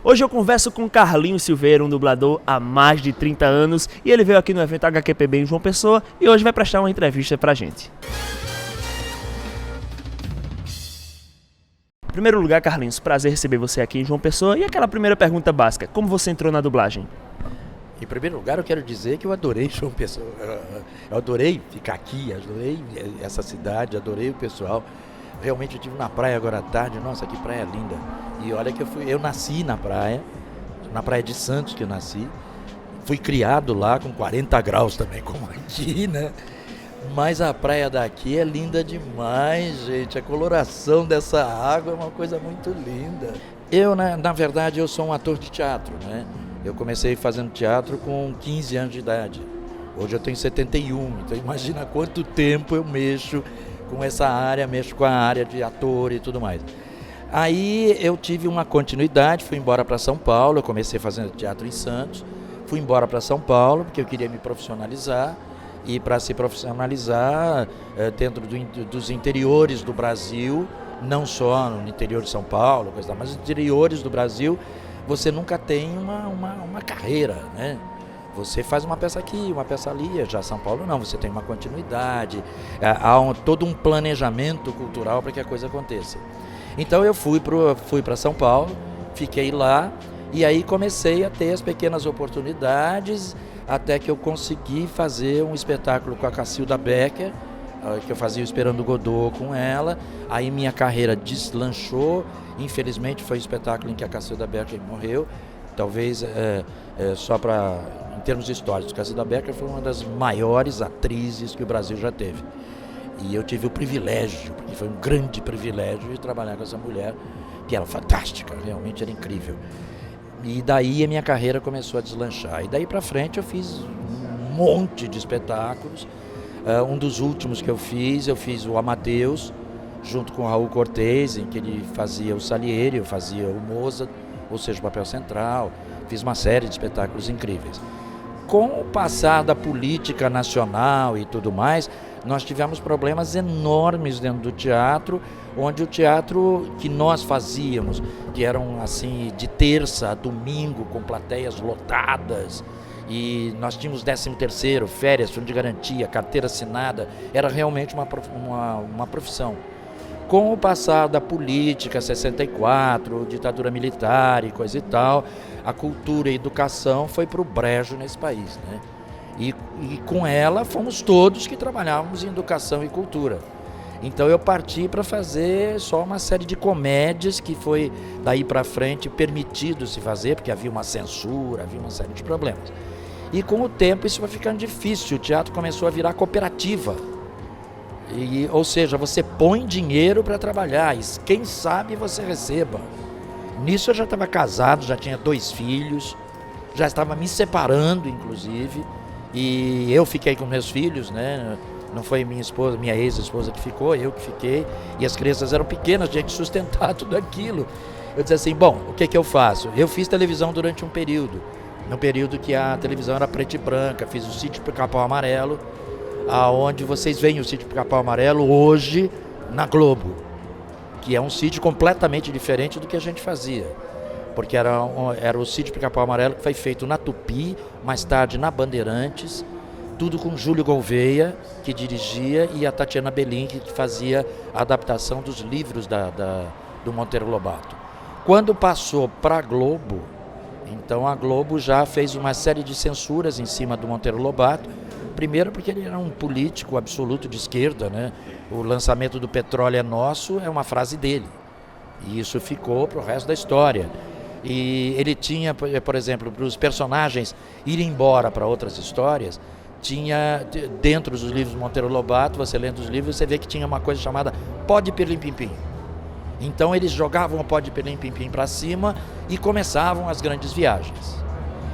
Hoje eu converso com Carlinhos Silveira, um dublador há mais de 30 anos, e ele veio aqui no evento HQPB em João Pessoa e hoje vai prestar uma entrevista pra gente. Em primeiro lugar, Carlinhos, prazer receber você aqui em João Pessoa. E aquela primeira pergunta básica, como você entrou na dublagem? Em primeiro lugar, eu quero dizer que eu adorei João Pessoa. Eu adorei ficar aqui, adorei essa cidade, adorei o pessoal. Realmente eu estive na praia agora à tarde, nossa, que praia linda. E olha que eu nasci na praia de Santos que eu nasci. Fui criado lá com 40 graus também, como aqui, né? Mas a praia daqui é linda demais, gente. A coloração dessa água é uma coisa muito linda. Eu, na verdade, eu sou um ator de teatro, né? Eu comecei fazendo teatro com 15 anos de idade. Hoje eu tenho 71, então imagina quanto tempo eu mexo com essa área, mexo com a área de ator e tudo mais. Aí eu tive uma continuidade, fui embora para São Paulo, eu comecei fazendo teatro em Santos, fui embora para São Paulo porque eu queria me profissionalizar. E para se profissionalizar dentro dos interiores do Brasil, não só no interior de São Paulo, mas nos interiores do Brasil, você nunca tem uma carreira, né? Você faz uma peça aqui, uma peça ali, já São Paulo não, você tem uma continuidade, há todo um planejamento cultural para que a coisa aconteça. Então eu fui para São Paulo, fiquei lá e aí comecei a ter as pequenas oportunidades até que eu consegui fazer um espetáculo com a Cacilda Becker, que eu fazia o Esperando Godot com ela. Aí minha carreira deslanchou, infelizmente foi o espetáculo em que a Cacilda Becker morreu. Talvez só para, em termos históricos, a Cacilda Becker foi uma das maiores atrizes que o Brasil já teve. E eu tive o privilégio, porque foi um grande privilégio de trabalhar com essa mulher, que era fantástica, realmente era incrível. E daí a minha carreira começou a deslanchar. E daí para frente eu fiz um monte de espetáculos. Um dos últimos que eu fiz o Amadeus, junto com o Raul Cortez, em que ele fazia o Salieri, eu fazia o Mozart, ou seja, o papel central. Fiz uma série de espetáculos incríveis. Com o passar da política nacional e tudo mais, nós tivemos problemas enormes dentro do teatro, onde o teatro que nós fazíamos, que eram assim de terça a domingo, com plateias lotadas, e nós tínhamos 13º, férias, fundo de garantia, carteira assinada, era realmente uma profissão. Com o passar da política, 64, ditadura militar e coisa e tal, a cultura e a educação foi para o brejo nesse país, né? E com ela fomos todos que trabalhávamos em educação e cultura. Então eu parti para fazer só uma série de comédias que foi daí para frente permitido se fazer, porque havia uma censura, havia uma série de problemas. E com o tempo isso foi ficando difícil, o teatro começou a virar cooperativa. Ou seja, você põe dinheiro para trabalhar e quem sabe você receba. Nisso eu já estava casado, já tinha 2 filhos, já estava me separando inclusive, e eu fiquei com meus filhos, né? Não foi minha esposa, minha ex-esposa que ficou, eu que fiquei, e as crianças eram pequenas, tinha que sustentar tudo aquilo. Eu disse assim, bom, o que eu faço? Eu fiz televisão durante um período, no período que a televisão era preta e branca, fiz o Sítio Pica-Pau Amarelo, aonde vocês veem o Sítio Pica-Pau Amarelo hoje na Globo, que é um sítio completamente diferente do que a gente fazia, porque era o Sítio Pica-Pau Amarelo que foi feito na Tupi, mais tarde na Bandeirantes, tudo com Júlio Gouveia, que dirigia, e a Tatiana Belin, que fazia a adaptação dos livros do Monteiro Lobato. Quando passou para a Globo, então a Globo já fez uma série de censuras em cima do Monteiro Lobato. Primeiro porque ele era um político absoluto de esquerda, né? O lançamento do Petróleo é Nosso é uma frase dele. E isso ficou para o resto da história. E ele tinha, por exemplo, para os personagens irem embora para outras histórias, tinha dentro dos livros do Monteiro Lobato, você lendo os livros, você vê que tinha uma coisa chamada pó de pirlim-pim-pim. Então eles jogavam o pó de pirlim-pim-pim para cima e começavam as grandes viagens.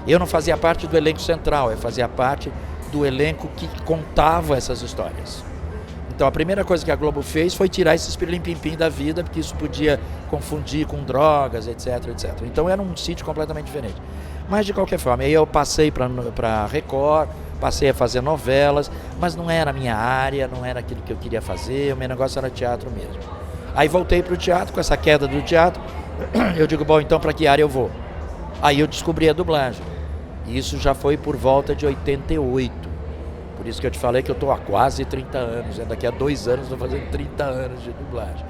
Eu não fazia parte do elenco central, eu fazia parte do elenco que contava essas histórias. Então a primeira coisa que a Globo fez foi tirar esses pirlim-pim-pim da vida, porque isso podia confundir com drogas, etc, etc. Então era um sítio completamente diferente. Mas de qualquer forma, aí eu passei para Record, passei a fazer novelas, mas não era a minha área, não era aquilo que eu queria fazer, o meu negócio era teatro mesmo. Aí voltei para o teatro, com essa queda do teatro, eu digo, bom, então para que área eu vou? Aí eu descobri a dublagem. E isso já foi por volta de 88. Por isso que eu te falei que eu estou há quase 30 anos. Daqui a 2 anos eu estou fazendo 30 anos de dublagem.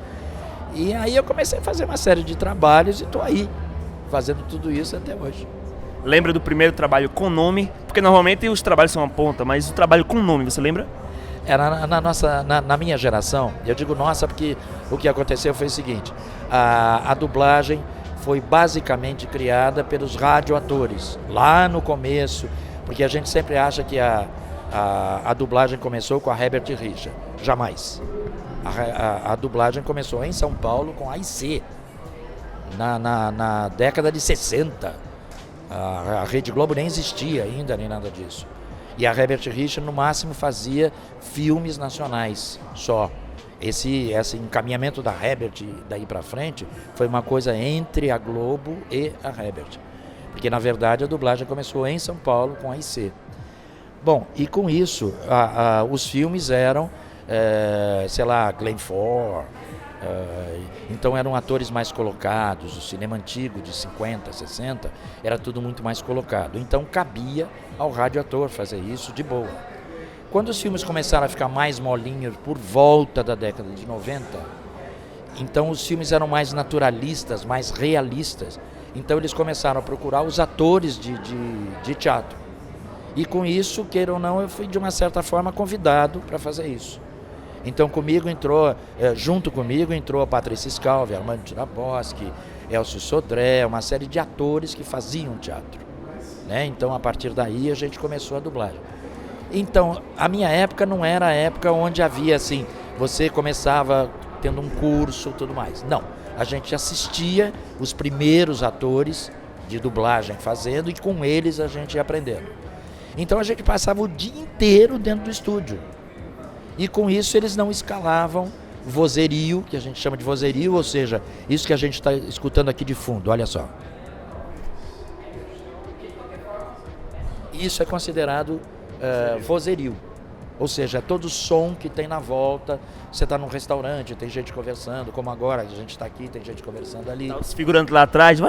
E aí eu comecei a fazer uma série de trabalhos e estou aí, fazendo tudo isso até hoje. Lembra do primeiro trabalho com nome? Porque normalmente os trabalhos são uma ponta, mas o trabalho com nome, você lembra? Era na minha geração, eu digo nossa porque o que aconteceu foi o seguinte, a dublagem foi basicamente criada pelos radioatores, lá no começo, porque a gente sempre acha que a dublagem começou com a Herbert Richards, jamais. A dublagem começou em São Paulo com a IC, na década de 60. A Rede Globo nem existia ainda, nem nada disso. E a Herbert Richards, no máximo, fazia filmes nacionais só. Esse encaminhamento da Herbert daí para frente foi uma coisa entre a Globo e a Herbert. Porque, na verdade, a dublagem começou em São Paulo com a IC. Bom, e com isso, os filmes eram, sei lá, Glenn Ford. Então eram atores mais colocados, o cinema antigo de 50, 60, era tudo muito mais colocado. Então cabia ao radioator fazer isso de boa. Quando os filmes começaram a ficar mais molinhos por volta da década de 90, então os filmes eram mais naturalistas, mais realistas. Então eles começaram a procurar os atores de teatro. E com isso, queira ou não, eu fui de uma certa forma convidado para fazer isso. Então junto comigo entrou a Patrícia Scalvi, Armando Tiraboski, Elcio Sodré, uma série de atores que faziam teatro, né? Então a partir daí a gente começou a dublagem. Então a minha época não era a época onde havia assim, você começava tendo um curso e tudo mais. Não, a gente assistia os primeiros atores de dublagem fazendo e com eles a gente ia aprendendo. Então a gente passava o dia inteiro dentro do estúdio. E com isso eles não escalavam vozerio, que a gente chama de vozerio, ou seja, isso que a gente está escutando aqui de fundo, olha só. Isso é considerado vozerio, ou seja, é todo o som que tem na volta. Você está num restaurante, tem gente conversando, como agora, a gente está aqui, tem gente conversando ali. Tá os figurantes lá atrás.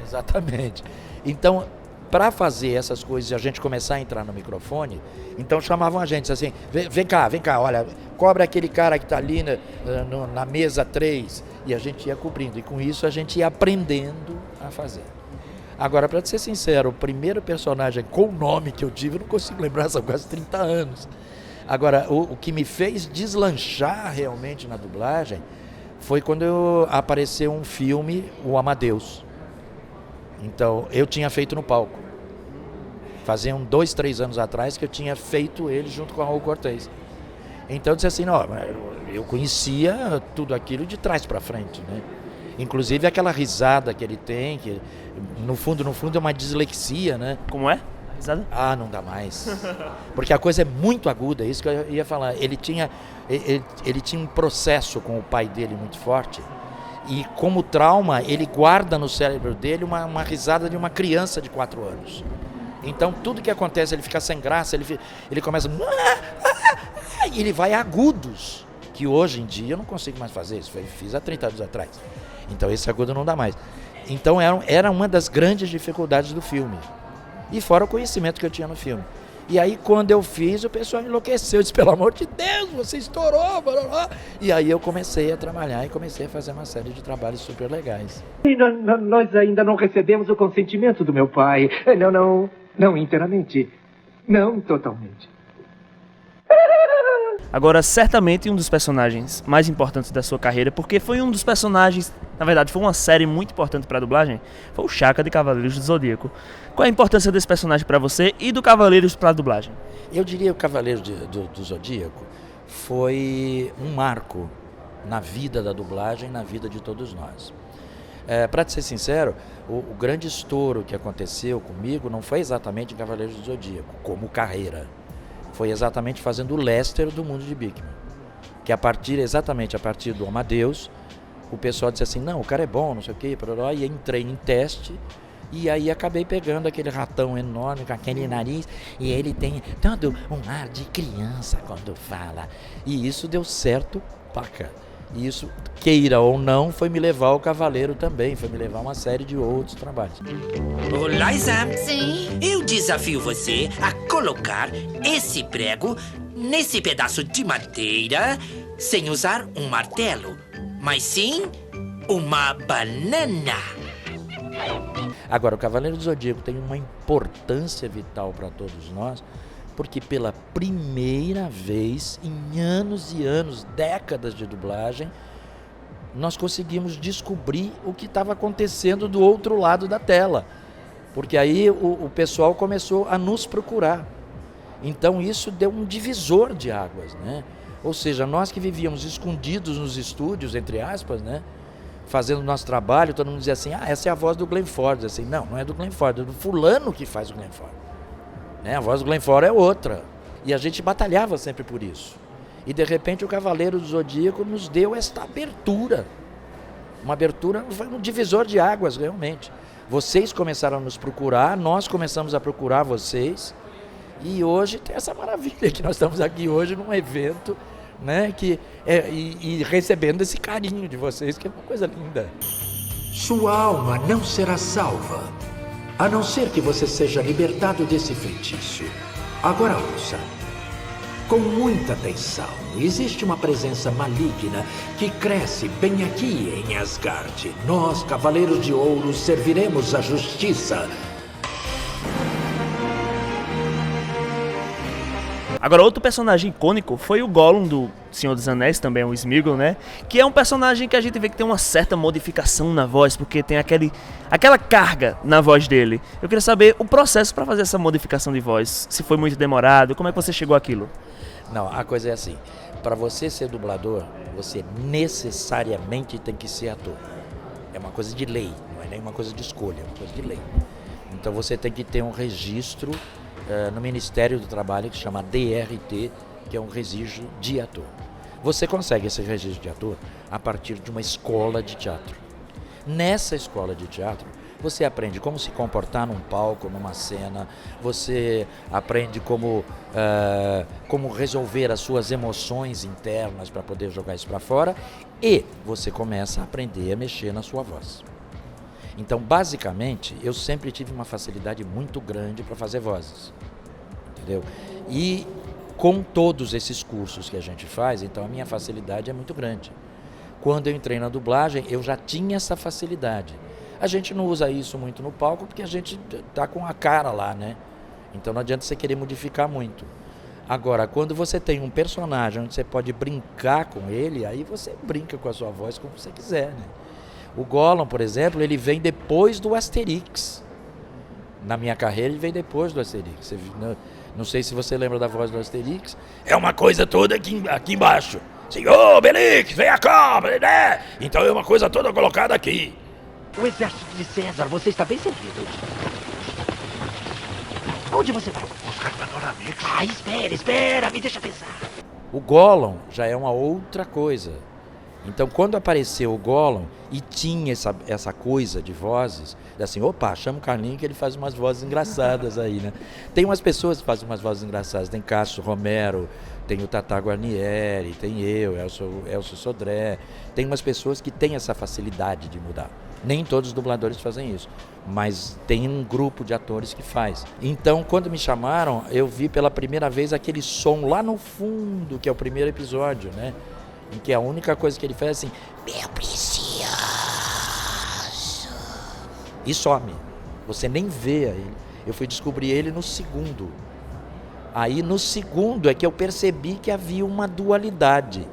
Exatamente. Então, para fazer essas coisas e a gente começar a entrar no microfone, então chamavam a gente assim, vem cá, olha, cobra aquele cara que está ali na mesa 3, e a gente ia cobrindo, e com isso a gente ia aprendendo a fazer. Agora, para ser sincero, o primeiro personagem com nome que eu tive, eu não consigo lembrar, são quase 30 anos. Agora, o que me fez deslanchar realmente na dublagem foi quando apareceu um filme, o Amadeus. Então, eu tinha feito no palco. Faziam 2, 3 anos atrás que eu tinha feito ele junto com a Raul Cortez. Então eu disse assim, não, eu conhecia tudo aquilo de trás para frente, né? Inclusive aquela risada que ele tem, que no fundo é uma dislexia, né? Como é? A risada? Ah, não dá mais. Porque a coisa é muito aguda, é isso que eu ia falar. Ele tinha um processo com o pai dele muito forte. E como trauma, ele guarda no cérebro dele uma risada de uma criança de 4 anos. Então tudo que acontece, ele fica sem graça, ele começa... E ele vai a agudos, que hoje em dia eu não consigo mais fazer isso, fiz há 30 anos atrás. Então esse agudo não dá mais. Então era uma das grandes dificuldades do filme. E fora o conhecimento que eu tinha no filme. E aí quando eu fiz, o pessoal enlouqueceu, disse, pelo amor de Deus, você estourou, blá, blá, blá. E aí eu comecei a trabalhar e comecei a fazer uma série de trabalhos super legais. E nós ainda não recebemos o consentimento do meu pai. Não inteiramente. Não totalmente. Agora, certamente um dos personagens mais importantes da sua carreira, porque foi um dos personagens, na verdade, foi uma série muito importante para a dublagem, foi o Chaka de Cavaleiros do Zodíaco. Qual é a importância desse personagem para você e do Cavaleiros para a dublagem? Eu diria que o Cavaleiro do Zodíaco foi um marco na vida da dublagem, na vida de todos nós. Para ser sincero, o grande estouro que aconteceu comigo não foi exatamente em Cavaleiros do Zodíaco, como carreira. Foi exatamente fazendo o Lester do mundo de Bigman. Que exatamente a partir do Amadeus, o pessoal disse assim, não, o cara é bom, não sei o quê, e entrei em teste, e aí acabei pegando aquele ratão enorme com aquele nariz, e ele tem todo um ar de criança quando fala. E isso deu certo, paca. E isso, queira ou não, foi me levar ao Cavaleiro também, foi me levar a uma série de outros trabalhos. Olá, Sam. Sim? Eu desafio você a colocar esse prego nesse pedaço de madeira sem usar um martelo, mas sim uma banana. Agora, o Cavaleiro do Zodíaco tem uma importância vital para todos nós, porque pela primeira vez em anos e anos, décadas de dublagem, nós conseguimos descobrir o que estava acontecendo do outro lado da tela. Porque aí o pessoal começou a nos procurar. Então isso deu um divisor de águas, né? Ou seja, nós que vivíamos escondidos nos estúdios, entre aspas, né? Fazendo o nosso trabalho, todo mundo dizia assim, essa é a voz do Glenn Ford. Assim, não é do Glenn Ford, é do fulano que faz o Glenn Ford. Né? A voz do Glenn Ford é outra. E a gente batalhava sempre por isso. E de repente o Cavaleiro do Zodíaco nos deu esta abertura. Uma abertura, foi um divisor de águas, realmente. Vocês começaram a nos procurar, nós começamos a procurar vocês. E hoje tem essa maravilha que nós estamos aqui hoje num evento, né, e recebendo esse carinho de vocês, que é uma coisa linda. Sua alma não será salva, a não ser que você seja libertado desse feitiço. Agora ouça. Com muita atenção, existe uma presença maligna que cresce bem aqui em Asgard. Nós, Cavaleiros de Ouro, serviremos a justiça. Agora, outro personagem icônico foi o Gollum do Senhor dos Anéis, também é um Sméagol, né? Que é um personagem que a gente vê que tem uma certa modificação na voz, porque tem aquela carga na voz dele. Eu queria saber o processo para fazer essa modificação de voz, se foi muito demorado, como é que você chegou àquilo? Não, a coisa é assim, para você ser dublador, você necessariamente tem que ser ator. É uma coisa de lei, não é nem uma coisa de escolha, é uma coisa de lei. Então você tem que ter um registro no Ministério do Trabalho que se chama DRT, que é um registro de ator. Você consegue esse registro de ator a partir de uma escola de teatro. Nessa escola de teatro, você aprende como se comportar num palco, numa cena, você aprende como resolver as suas emoções internas para poder jogar isso para fora, e você começa a aprender a mexer na sua voz. Então, basicamente, eu sempre tive uma facilidade muito grande para fazer vozes, entendeu? E com todos esses cursos que a gente faz, então a minha facilidade é muito grande. Quando eu entrei na dublagem, eu já tinha essa facilidade. A gente não usa isso muito no palco porque a gente tá com a cara lá, né? Então não adianta você querer modificar muito. Agora, quando você tem um personagem onde você pode brincar com ele, aí você brinca com a sua voz como você quiser, né? O Gollum, por exemplo, ele vem depois do Asterix. Na minha carreira, ele vem depois do Asterix. Não sei se você lembra da voz do Asterix. É uma coisa toda aqui embaixo. Senhor Obelix, vem cá, né? Então é uma coisa toda colocada aqui. O exército de César, você está bem servido. Onde você vai? Buscar espera, me deixa pensar. O Gollum já é uma outra coisa. Então, quando apareceu o Gollum e tinha essa coisa de vozes, assim, opa, chama o Carlinhos que ele faz umas vozes engraçadas aí, né? Tem umas pessoas que fazem umas vozes engraçadas, tem Cássio Romero, tem o Tata Guarnieri, tem eu, Elcio Sodré, tem umas pessoas que têm essa facilidade de mudar. Nem todos os dubladores fazem isso, mas tem um grupo de atores que faz. Então, quando me chamaram, eu vi pela primeira vez aquele som lá no fundo, que é o primeiro episódio, né? Em que a única coisa que ele faz é assim, meu precioso, e some. Você nem vê ele. Eu fui descobrir ele no segundo. Aí no segundo é que eu percebi que havia uma dualidade.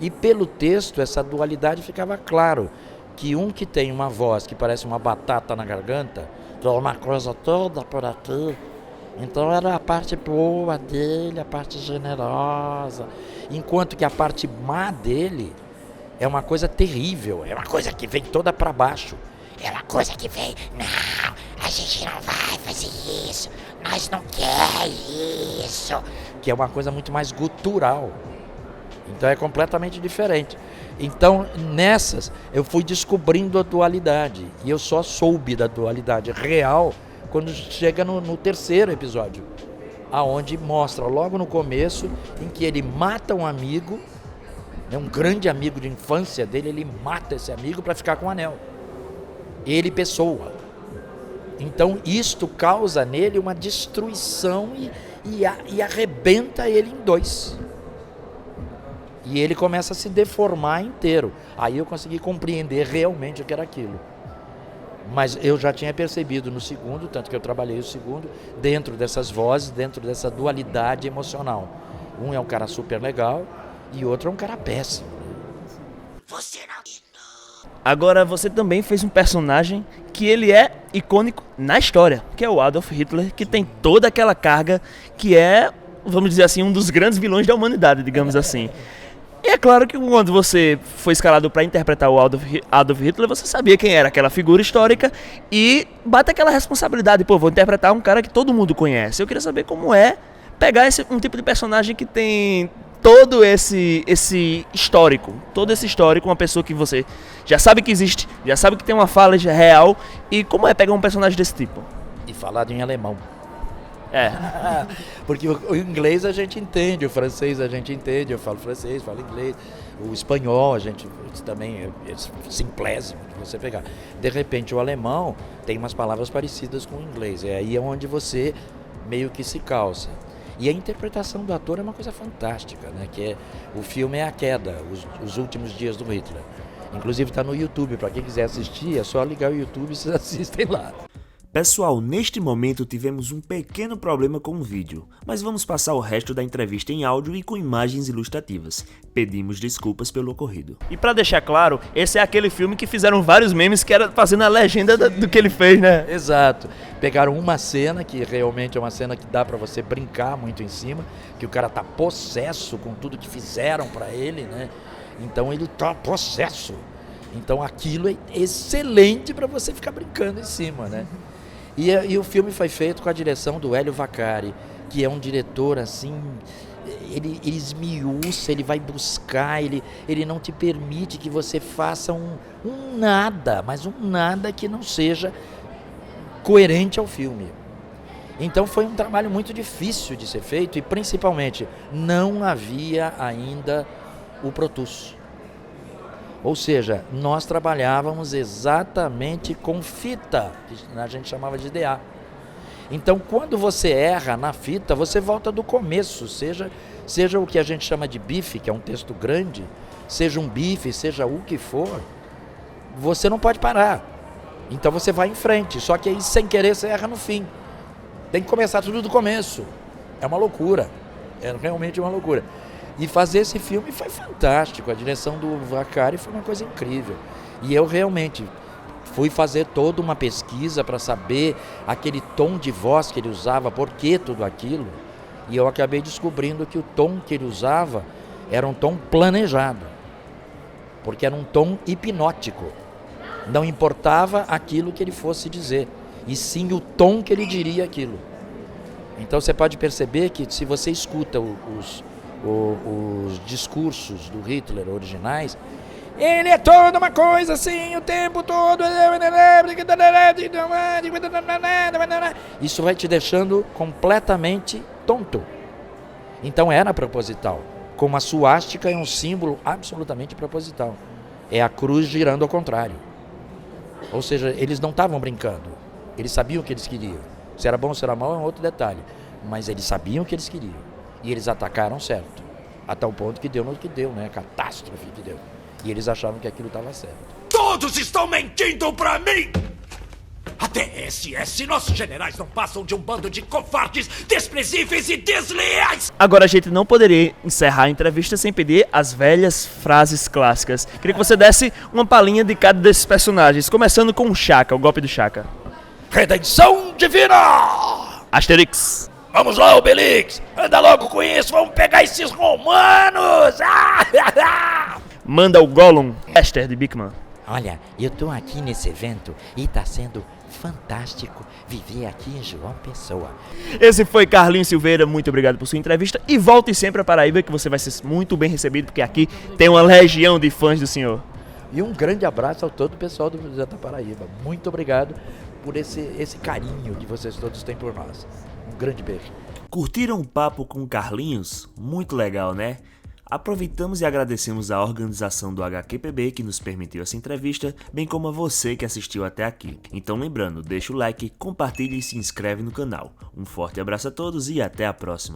E pelo texto, essa dualidade ficava claro. Que um que tem uma voz que parece uma batata na garganta, que é uma coisa toda por aqui. Então era a parte boa dele, a parte generosa. Enquanto que a parte má dele é uma coisa terrível, é uma coisa que vem toda para baixo. É uma coisa que vem, não, a gente não vai fazer isso, nós não queremos isso. Que é uma coisa muito mais gutural. Então é completamente diferente. Então nessas eu fui descobrindo a dualidade. E eu só soube da dualidade real quando chega no terceiro episódio, aonde mostra logo no começo em que ele mata um amigo né, um grande amigo de infância dele, ele mata esse amigo para ficar com o anel. Ele, pessoa. Então isto causa nele uma destruição e arrebenta ele em dois. E ele começa a se deformar inteiro. Aí eu consegui compreender realmente o que era aquilo. Mas eu já tinha percebido no segundo, tanto que eu trabalhei o segundo, dentro dessas vozes, dentro dessa dualidade emocional. Um é um cara super legal e outro é um cara péssimo. Você não... Agora, você também fez um personagem que ele é icônico na história, que é o Adolf Hitler, que tem toda aquela carga que é, vamos dizer assim, um dos grandes vilões da humanidade, digamos assim. E é claro que quando você foi escalado para interpretar o Adolf Hitler, você sabia quem era aquela figura histórica e bate aquela responsabilidade, pô, vou interpretar um cara que todo mundo conhece. Eu queria saber como é pegar um tipo de personagem que tem todo esse histórico, uma pessoa que você já sabe que existe, já sabe que tem uma fala real, e como é pegar um personagem desse tipo? E falado em alemão. É. Porque o inglês a gente entende, o francês a gente entende, eu falo francês, falo inglês, o espanhol a gente também é simplésimo de você pegar. De repente o alemão tem umas palavras parecidas com o inglês, é aí onde você meio que se calça. E a interpretação do ator é uma coisa fantástica, né? Que o filme é A Queda, os últimos dias do Hitler. Inclusive está no YouTube, para quem quiser assistir, é só ligar o YouTube e vocês assistem lá. Pessoal, neste momento tivemos um pequeno problema com o vídeo, mas vamos passar o resto da entrevista em áudio e com imagens ilustrativas. Pedimos desculpas pelo ocorrido. E pra deixar claro, esse é aquele filme que fizeram vários memes que era fazendo a legenda do que ele fez, né? Exato. Pegaram uma cena que realmente é uma cena que dá pra você brincar muito em cima, que o cara tá possesso com tudo que fizeram pra ele, né? Então ele tá possesso. Então aquilo é excelente pra você ficar brincando em cima, né? E o filme foi feito com a direção do Hélio Vaccari, que é um diretor assim, ele esmiuça, ele vai buscar, ele não te permite que você faça um nada, mas um nada que não seja coerente ao filme. Então foi um trabalho muito difícil de ser feito e principalmente não havia ainda o Pro Tools. Ou seja, nós trabalhávamos exatamente com fita, que a gente chamava de DA. Então, quando você erra na fita, você volta do começo, seja o que a gente chama de bife, que é um texto grande, seja um bife, seja o que for, você não pode parar. Então você vai em frente, só que aí sem querer você erra no fim. Tem que começar tudo do começo. É uma loucura, é realmente uma loucura. E fazer esse filme foi fantástico, a direção do Vaccari foi uma coisa incrível. E eu realmente fui fazer toda uma pesquisa para saber aquele tom de voz que ele usava, por que tudo aquilo. E eu acabei descobrindo que o tom que ele usava era um tom planejado, porque era um tom hipnótico. Não importava aquilo que ele fosse dizer, e sim o tom que ele diria aquilo. Então você pode perceber que se você escuta os discursos do Hitler originais, ele é toda uma coisa assim, o tempo todo. Isso vai te deixando completamente tonto. Então era proposital. Como a suástica é um símbolo absolutamente proposital. É a cruz girando ao contrário. Ou seja, eles não estavam brincando. Eles sabiam o que eles queriam. Se era bom ou se era mal é um outro detalhe. Mas eles sabiam o que eles queriam. E eles atacaram certo. Até o ponto que deu no que deu, né? A catástrofe que deu. E eles achavam que aquilo estava certo. Todos estão mentindo pra mim! Até SS, nossos generais não passam de um bando de covardes, desprezíveis e desleais! Agora a gente não poderia encerrar a entrevista sem pedir as velhas frases clássicas. Queria que você desse uma palhinha de cada desses personagens, começando com o Chaka, o golpe do Chaka. Redenção divina! Asterix. Vamos lá, Obelix! Anda logo com isso, vamos pegar esses romanos! Manda o Gollum, Esther de Bickman. Olha, eu tô aqui nesse evento e tá sendo fantástico viver aqui em João Pessoa. Esse foi Carlinhos Silveira, muito obrigado por sua entrevista e volte sempre a Paraíba que você vai ser muito bem recebido porque aqui tem uma legião de fãs do senhor. E um grande abraço a todo o pessoal do Museu da Paraíba. Muito obrigado por esse carinho que vocês todos têm por nós. Um grande beijo. Curtiram o papo com o Carlinhos? Muito legal, né? Aproveitamos e agradecemos a organização do HQPB que nos permitiu essa entrevista, bem como a você que assistiu até aqui. Então lembrando, deixa o like, compartilha e se inscreve no canal. Um forte abraço a todos e até a próxima.